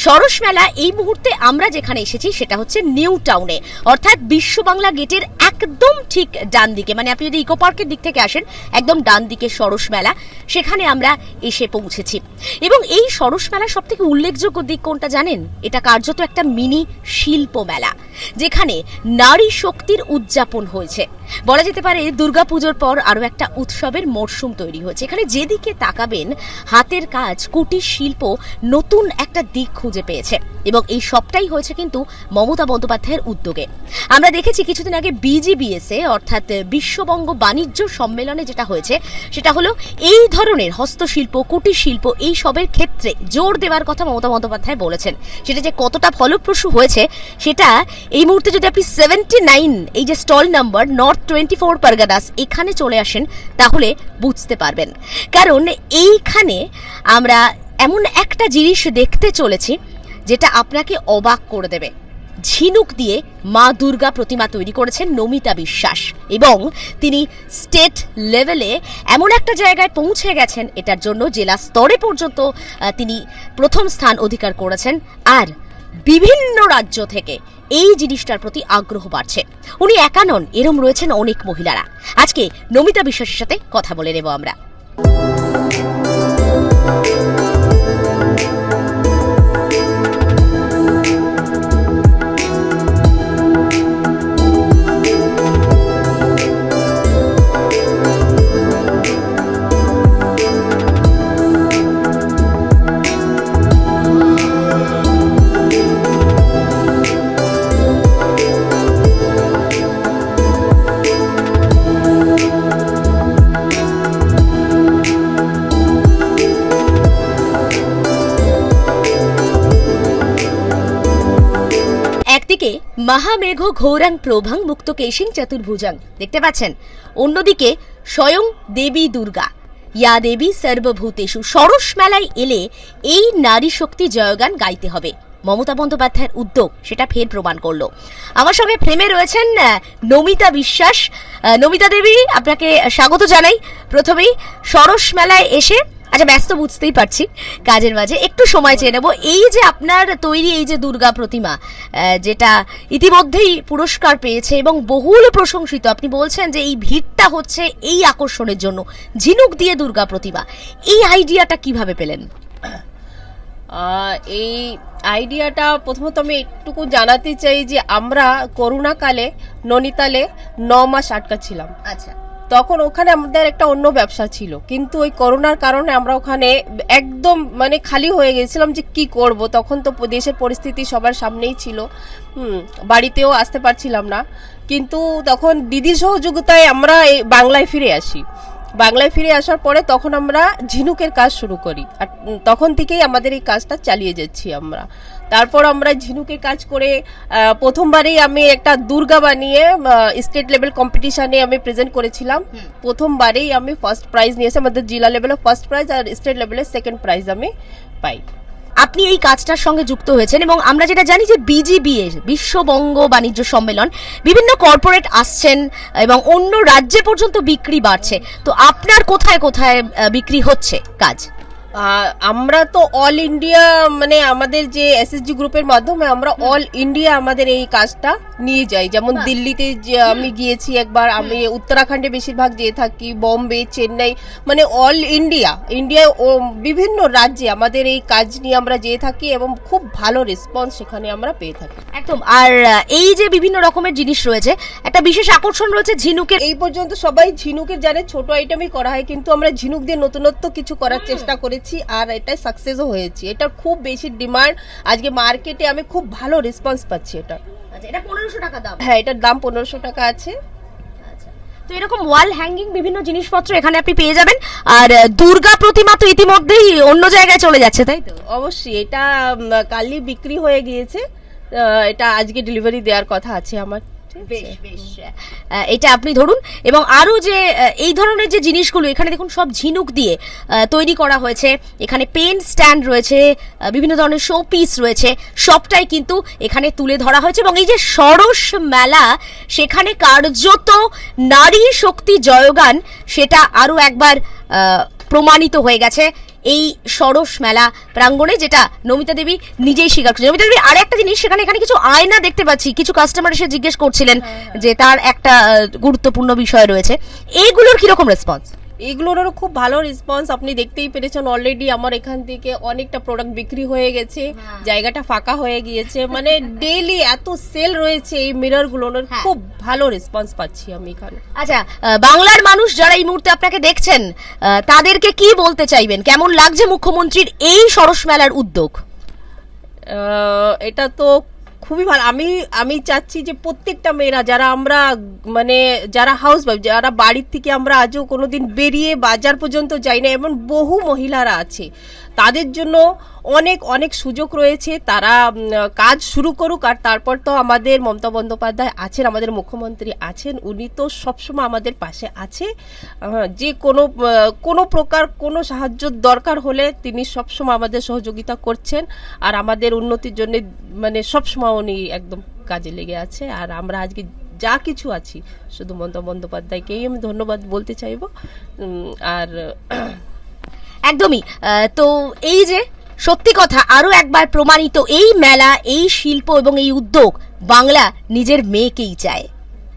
সরস মেলা এই মুহূর্তে আমরা যেখানে এসেছি সেটা হচ্ছে নিউ টাউনে, অর্থাৎ বিশ্ব বাংলা গেটের একদম ঠিক ডান দিকে, মানে আপনি যদি ইকো পার্কের দিক থেকে আসেন একদম ডান দিকে সরস মেলা, সেখানে আমরা এসে পৌঁছেছি। এবং এই সরস মেলার সব থেকে উল্লেখযোগ্য দিক কোনটা জানেন? এটা কার্যত একটা মিনি শিল্প মেলা, যেখানে নারী শক্তির উদযাপন হয়েছে। বলা যেতে পারে দুর্গাপুজোর পর আরো একটা উৎসবের মরশুম তৈরি হয়েছে। এখানে যেদিকে তাকাবেন হাতের কাজ, কুটির শিল্প নতুন একটা দিক খুঁজে পেয়েছে, এবং এই সবটাই হয়েছে কিন্তু মমতা বন্দ্যোপাধ্যায়ের উদ্যোগে। আমরা দেখেছি কিছুদিন আগে বিজিবিএসএ অর্থাৎ বিশ্ববঙ্গ বাণিজ্য সম্মেলনে যেটা হয়েছে সেটা হলো এই ধরনের হস্তশিল্প, কুটির শিল্প এই সবের ক্ষেত্রে জোর দেওয়ার কথা মমতা বন্দ্যোপাধ্যায় বলেছেন। সেটা যে কতটা ফলপ্রসূ হয়েছে সেটা এই মুহূর্তে যদি আপনি 79 এই যে স্টল নাম্বার নর্থ 24 পারগানাস এখানে চলে আসেন তাহলে বুঝতে পারবেন। কারণ এইখানে আমরা এমন একটা জিনিস দেখতে চলেছি যেটা আপনাকে অবাক করে দেবে। ঝিনুক দিয়ে মা দুর্গা প্রতিমা তৈরি করেছেন নমিতা বিশ্বাস, এবং তিনি স্টেট লেভেলে এমন একটা জায়গায় পৌঁছে গেছেন, এটার জন্য জেলা স্তরে পর্যন্ত তিনি প্রথম স্থান অধিকার করেছেন। আর বিভিন্ন রাজ্য থেকে এই জিনিসটার প্রতি আগ্রহ বাড়ছে। উনি একা নন, এরম রয়েছেন অনেক মহিলারা। আজকে নমিতা বিশ্বাসের সাথে কথা বলে নেব আমরা। একদিকে মহামেঘ ঘোরাং প্রভাং মুক্ত কেশিং চতুর্ভুজাং দেখতে পাচ্ছেন, অন্যদিকে স্বয়ং দেবী দুর্গা, ইয়া দেবী সর্বভূতেষু। সরস মেলায় এলে এই নারী শক্তি জয়গান গাইতে হবে। মমতা বন্দ্যোপাধ্যায়ের উদ্যোগ সেটা ফের প্রমাণ করলো। আমার সঙ্গে ফ্রেমে রয়েছেন নমিতা বিশ্বাস। নমিতা দেবী, আপনাকে স্বাগত জানাই। প্রথমেই সরস মেলায় এসে, আচ্ছা ব্যস্ত বুঝতেই পারছি, কাজের মাঝে একটু সময় চেয়ে নেব। এই যে আপনার তৈরি এই যে দুর্গা প্রতিমা, যেটা ইতিমধ্যেই পুরস্কার পেয়েছে এবং বহুল প্রশংসিত, আপনি বলছেন যে এই ভিড়টা হচ্ছে এই আকর্ষণের জন্য, ঝিনুক দিয়ে দুর্গা প্রতিমা, এই আইডিয়াটা কিভাবে পেলেন? এই আইডিয়াটা প্রথমত আমি একটুকু জানাতে চাই যে আমরা করোনাকালে ননিতালে 9 মাস আটকা ছিলাম। আচ্ছা, তখন ওখানে আমাদের একটা অন্য ব্যবসা ছিল, কিন্তু ওই করোনার কারণে আমরা ওখানে একদম মানে খালি হয়ে গেছিলাম যে কি করব। তখন তো দেশের পরিস্থিতি সবার সামনেই ছিল, বাড়িতেও আসতে পারছিলাম না। কিন্তু তখন দিদির সহযোগিতায় আমরা এই বাংলায় ফিরে আসি। বাংলায় ফিরে আসার পরে তখন আমরা ঝিনুকের কাজ শুরু করি, আর তখন থেকেই আমাদের এই কাজটা চালিয়ে যাচ্ছি আমরা। তারপর আমরা ঝিনুকের কাজ করে প্রথমবারেই আমি একটা দুর্গা বানিয়ে স্টেট লেভেল কম্পিটিশনে আমি প্রেজেন্ট করেছিলাম। প্রথমবারেই আমি ফার্স্ট প্রাইজ নিয়েছি, আমাদের জেলা লেভেলে ফার্স্ট প্রাইজ আর স্টেট লেভেলে সেকেন্ড প্রাইজ আমি পাই। আপনি এই কাজটার সঙ্গে যুক্ত হয়েছেন, এবং আমরা যেটা জানি যে বিজিবিএ বিশ্ববঙ্গ বাণিজ্য সম্মেলন, বিভিন্ন কর্পোরেট আসছেন এবং অন্য রাজ্যে পর্যন্ত বিক্রি বাড়ছে। তো আপনার কোথায় কোথায় বিক্রি হচ্ছে কাজ? আমরা তো অল ইন্ডিয়া, মানে আমাদের যে এসএসজি গ্রুপের মাধ্যমে আমরা অল ইন্ডিয়া আমাদের এই কাজটা নিয়ে যাই। যেমন দিল্লিতে আমি গিয়েছি একবার, আমি উত্তরাখণ্ডে বেশিরভাগ যেয়ে থাকি, বম্বে, চেন্নাই, মানে অল ইন্ডিয়ায় বিভিন্ন রাজ্যে আমাদের এই কাজ নিয়ে আমরা যেয়ে থাকি, এবং খুব ভালো রেসপন্স সেখানে আমরা পেয়ে থাকি। একদম। আর এই যে বিভিন্ন রকমের জিনিস রয়েছে, একটা বিশেষ আকর্ষণ রয়েছে ঝিনুকের। এই পর্যন্ত সবাই ঝিনুকের জানে ছোট আইটেমই করা হয়, কিন্তু আমরা ঝিনুক দিয়ে নতুনত্ব কিছু করার চেষ্টা করেছি, আর এটা সাকসেসও হয়েছে। এটা খুব বেশি ডিমান্ড, আজকে মার্কেটে আমি খুব ভালো রেসপন্স পাচ্ছি এটা। আচ্ছা, এটা 1500 টাকা দাম? হ্যাঁ, এটার দাম 1500 টাকা আছে। তো এরকম ওয়াল হ্যাঙ্গিং বিভিন্ন জিনিসপত্র এখানে আপনি পেয়ে যাবেন। আর দুর্গা প্রতিমা তো ইতিমধ্যেই অন্য জায়গায় চলে যাচ্ছে, তাই তো? অবশ্যই, এটা কালই বিক্রি হয়ে গিয়েছে, এটা আজকে ডেলিভারি দেওয়ার কথা আছে আমার। বেশ বেশ, এটা আপনি ধরুন। এবং আরো যে এই ধরনের যে জিনিসগুলো এখানে দেখুন সব ঝিনুক দিয়ে তৈরি করা হয়েছে। এখানে পেন স্ট্যান্ড রয়েছে, বিভিন্ন ধরনের শো পিস রয়েছে, সবটাই কিন্তু এখানে তুলে ধরা হয়েছে। এবং এই যে সরস মেলা, সেখানে কার্যত নারী শক্তি জয়গান সেটা আরো একবার প্রমাণিত হয়ে গেছে। এই সরস মেলা প্রাঙ্গণে, যেটা নমিতা দেবী নিজেই স্বীকার করছেন। নমিতা দেবী, আর একটা জিনিস, এখানে কিছু আয়না দেখতে পাচ্ছি, কিছু কাস্টমার এসে জিজ্ঞেস করছিলেন যে তার একটা গুরুত্বপূর্ণ বিষয় রয়েছে, এইগুলোর কিরকম রেসপন্স? এগুলোরও খুব ভালো রেসপন্স, আপনি দেখতেই পেরেছেন অলরেডি আমার এখান থেকে অনেকটা প্রোডাক্ট বিক্রি হয়ে গেছে, জায়গাটা ফাঁকা হয়ে গিয়েছে, মানে ডেইলি এত সেল রয়েছে এই মিররগুলোর, খুব ভালো রেসপন্স পাচ্ছি আমি এখানে। আচ্ছা, বাংলার মানুষ যারা এই মুহূর্তে আপনাকে দেখছেন, তাদেরকে কি বলতে চাইবেন? কেমন লাগছে মুখ্যমন্ত্রীর এই সরস মেলার উদ্যোগ? এটা তো খুবই ভালো। আমি চাচ্ছি যে প্রত্যেকটা মেয়েরা, যারা আমরা মানে যারা হাউস ওয়াইফ, যারা বাড়ির থেকে আমরা আজও কোনোদিন বেরিয়ে বাজার পর্যন্ত যাই না, এমন বহু মহিলারা আছে, তাদের জন্য অনেক অনেক সুযোগ রয়েছে। তারা কাজ শুরু করুক। আর তারপর তো আমাদের মমতা বন্দ্যোপাধ্যায় আছেন, আমাদের মুখ্যমন্ত্রী আছেন, উনি তো সবসময় আমাদের পাশে আছে। যে কোনো প্রকার কোনো সাহায্য দরকার হলে তিনি সবসময় আমাদের সহযোগিতা করছেন, আর আমাদের উন্নতির জন্য মানে সবসময় উনি একদম কাজে লেগে আছে। আর আমরা আজকে যা কিছু আছি, শুধু মমতা বন্দ্যোপাধ্যায়কেই আমি ধন্যবাদ বলতে চাইব। আর একদমই। তো এই যে সত্যি কথা আরো একবার প্রমাণিত, এই মেলা, এই শিল্প এবং এই উদ্যোগ বাংলা নিজের মেয়েকেই চায়।